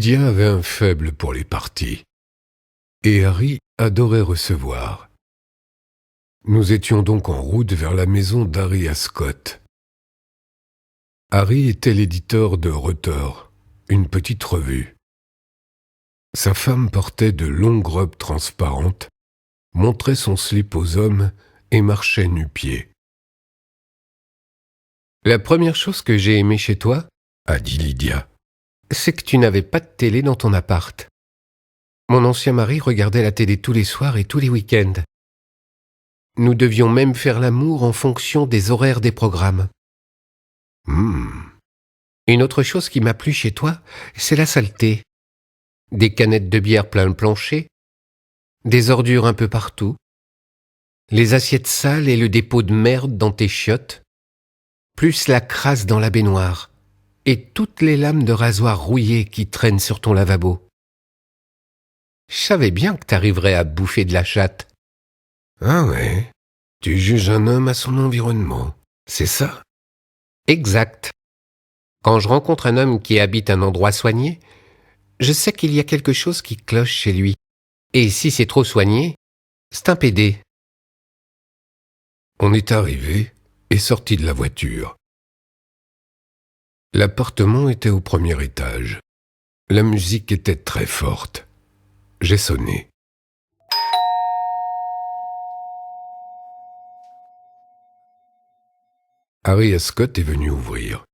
Lydia avait un faible pour les parties, et Harry adorait recevoir. Nous étions donc en route vers la maison d'Harry Ascot. Harry était l'éditeur de Retors, une petite revue. Sa femme portait de longues robes transparentes, montrait son slip aux hommes et marchait nu-pieds. « La première chose que j'ai aimée chez toi, a dit Lydia, c'est que tu n'avais pas de télé dans ton appart. Mon ancien mari regardait la télé tous les soirs et tous les week-ends. Nous devions même faire l'amour en fonction des horaires des programmes. Une autre chose qui m'a plu chez toi, c'est la saleté. Des canettes de bière plein le plancher, des ordures un peu partout, les assiettes sales et le dépôt de merde dans tes chiottes, plus la crasse dans la baignoire, et toutes les lames de rasoir rouillées qui traînent sur ton lavabo. Je savais bien que t'arriverais à bouffer de la chatte. » « Ah ouais, tu juges un homme à son environnement, c'est ça ?» ?»« Exact. Quand je rencontre un homme qui habite un endroit soigné, je sais qu'il y a quelque chose qui cloche chez lui. Et si c'est trop soigné, c'est un pédé. » On est arrivé et sorti de la voiture. L'appartement était au premier étage. La musique était très forte. J'ai sonné. Harry Ascot est venu ouvrir.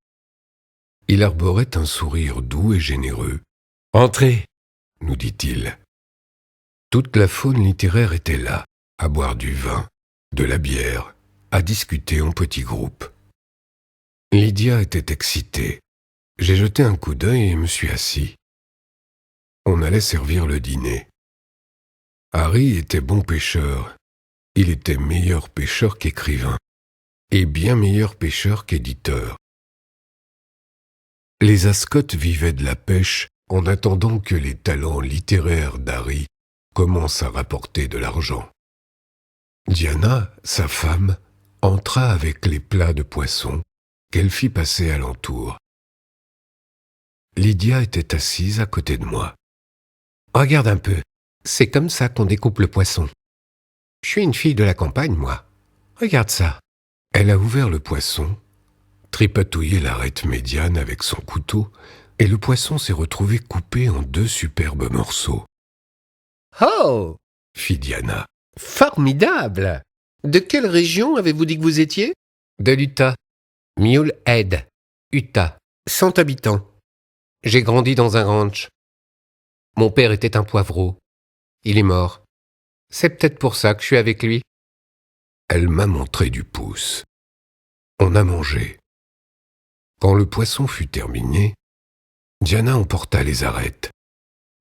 Il arborait un sourire doux et généreux. « Entrez !» nous dit-il. Toute la faune littéraire était là, à boire du vin, de la bière, à discuter en petits groupes. Lydia était excitée. J'ai jeté un coup d'œil et me suis assis. On allait servir le dîner. Harry était bon pêcheur. Il était meilleur pêcheur qu'écrivain, et bien meilleur pêcheur qu'éditeur. Les Ascot vivaient de la pêche en attendant que les talents littéraires d'Harry commencent à rapporter de l'argent. Diana, sa femme, entra avec les plats de poisson qu'elle fit passer alentour. Lydia était assise à côté de moi. « Regarde un peu, c'est comme ça qu'on découpe le poisson. Je suis une fille de la campagne, moi. Regarde ça. » Elle a ouvert le poisson, tripatouillé l'arête médiane avec son couteau, et le poisson s'est retrouvé coupé en 2 superbes morceaux. « Oh !» fit Diana. « Formidable ! De quelle région avez-vous dit que vous étiez ?»« De l'Utah. Mule Head, Utah. 100 habitants. J'ai grandi dans un ranch. Mon père était un poivreau. Il est mort. C'est peut-être pour ça que je suis avec lui. » Elle m'a montré du pouce. On a mangé. Quand le poisson fut terminé, Diana emporta les arêtes.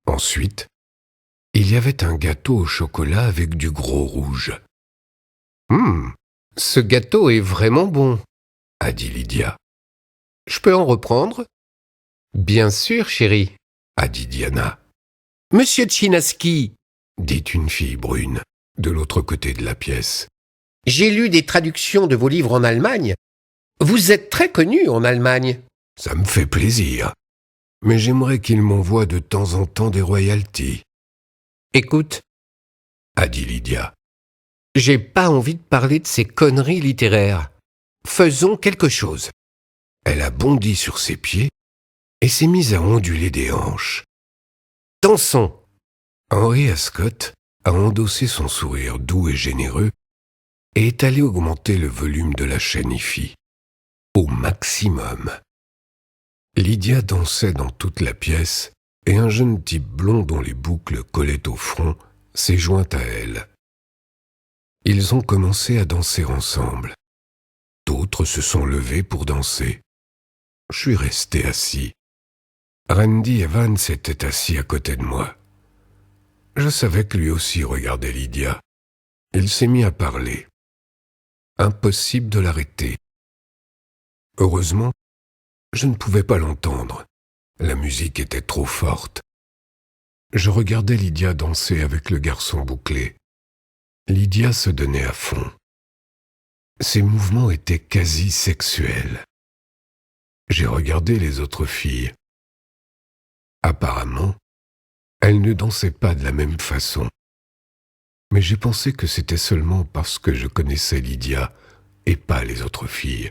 Ensuite, il y avait un gâteau au chocolat avec du gros rouge. « Ce gâteau est vraiment bon, » a dit Lydia. « Je peux en reprendre ?»« Bien sûr, chérie, » a dit Diana. « Monsieur Tchinaski, » dit une fille brune, de l'autre côté de la pièce. « J'ai lu des traductions de vos livres en Allemagne. Vous êtes très connu en Allemagne. »« Ça me fait plaisir. Mais j'aimerais qu'il m'envoie de temps en temps des royalties. »« Écoute, » a dit Lydia, « j'ai pas envie de parler de ces conneries littéraires. Faisons quelque chose. » Elle a bondi sur ses pieds et s'est mise à onduler des hanches. « Dansons !» Henry Ascot a endossé son sourire doux et généreux et est allé augmenter le volume de la chaîne hi-fi au maximum. Lydia dansait dans toute la pièce et un jeune type blond dont les boucles collaient au front s'est joint à elle. Ils ont commencé à danser ensemble. D'autres se sont levés pour danser. Je suis resté assis. Randy Evans était assis à côté de moi. Je savais que lui aussi regardait Lydia. Il s'est mis à parler. Impossible de l'arrêter. Heureusement, je ne pouvais pas l'entendre. La musique était trop forte. Je regardais Lydia danser avec le garçon bouclé. Lydia se donnait à fond. Ses mouvements étaient quasi sexuels. J'ai regardé les autres filles. Apparemment, elle ne dansait pas de la même façon. Mais j'ai pensé que c'était seulement parce que je connaissais Lydia et pas les autres filles.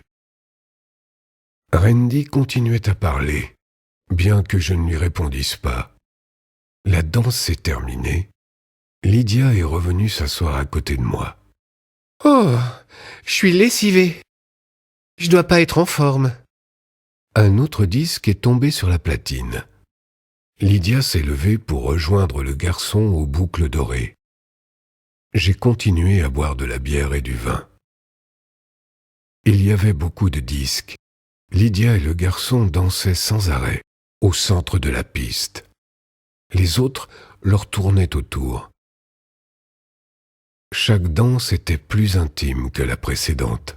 Randy continuait à parler, bien que je ne lui répondisse pas. La danse s'est terminée. Lydia est revenue s'asseoir à côté de moi. « Oh, je suis lessivée. Je dois pas être en forme. » Un autre disque est tombé sur la platine. Lydia s'est levée pour rejoindre le garçon aux boucles dorées. J'ai continué à boire de la bière et du vin. Il y avait beaucoup de disques. Lydia et le garçon dansaient sans arrêt, au centre de la piste. Les autres leur tournaient autour. Chaque danse était plus intime que la précédente.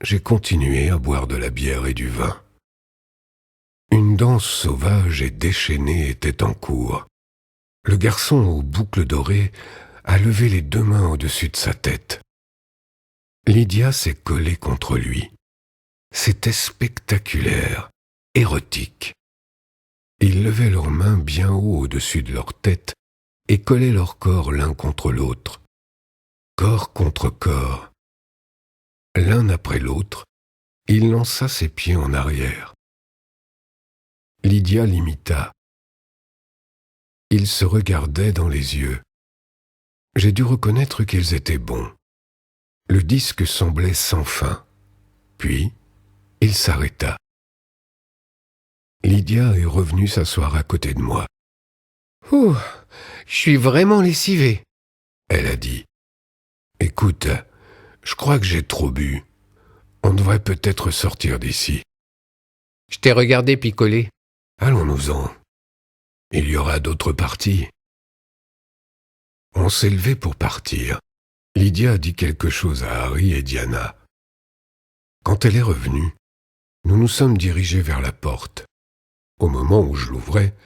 J'ai continué à boire de la bière et du vin. Une danse sauvage et déchaînée était en cours. Le garçon aux boucles dorées a levé les 2 mains au-dessus de sa tête. Lydia s'est collée contre lui. C'était spectaculaire, érotique. Ils levaient leurs mains bien haut au-dessus de leur tête et collaient leurs corps l'un contre l'autre. Corps contre corps. L'un après l'autre, il lança ses pieds en arrière. Lydia l'imita. Ils se regardaient dans les yeux. J'ai dû reconnaître qu'ils étaient bons. Le disque semblait sans fin. Puis, il s'arrêta. Lydia est revenue s'asseoir à côté de moi. « Ouh, je suis vraiment lessivée, » elle a dit. « Écoute, je crois que j'ai trop bu. On devrait peut-être sortir d'ici. » Je t'ai regardé picoler. Allons-nous-en. Il y aura d'autres parties. On s'est levé pour partir. Lydia a dit quelque chose à Harry et Diana. Quand elle est revenue, nous nous sommes dirigés vers la porte. Au moment où je l'ouvrais,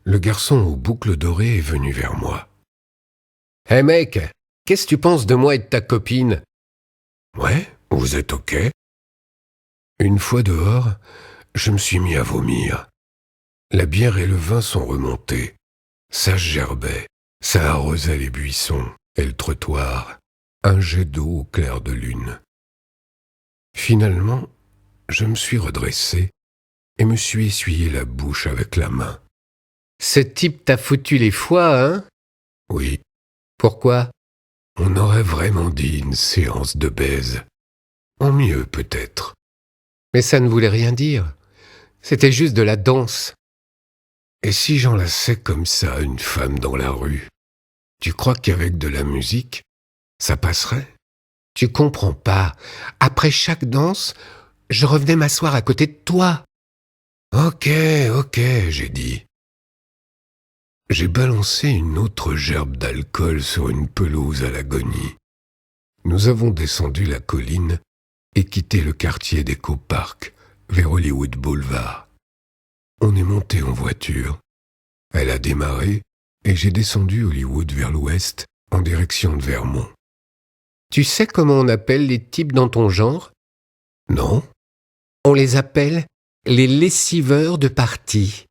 le garçon aux boucles dorées est venu vers moi. « Hé mec, qu'est-ce que tu penses de moi et de ta copine ?»« Ouais, vous êtes ok ?» Une fois dehors, je me suis mis à vomir. La bière et le vin sont remontés. Ça gerbait, ça arrosait les buissons et le trottoir, un jet d'eau au clair de lune. Finalement, je me suis redressé et me suis essuyé la bouche avec la main. « Ce type t'a foutu les foies, hein ?» ?»« Oui. »« Pourquoi ?» ?»« On aurait vraiment dit une séance de baise. En mieux, peut-être. » »« Mais ça ne voulait rien dire. C'était juste de la danse. » Et si j'enlaçais comme ça une femme dans la rue, tu crois qu'avec de la musique, ça passerait ? Tu comprends pas. Après chaque danse, je revenais m'asseoir à côté de toi. Ok, j'ai dit. J'ai balancé une autre gerbe d'alcool sur une pelouse à l'agonie. Nous avons descendu la colline et quitté le quartier d'Echo Park vers Hollywood Boulevard. On est monté en voiture. Elle a démarré et j'ai descendu Hollywood vers l'ouest en direction de Vermont. Tu sais comment on appelle les types dans ton genre ? Non. On les appelle les lessiveurs de party.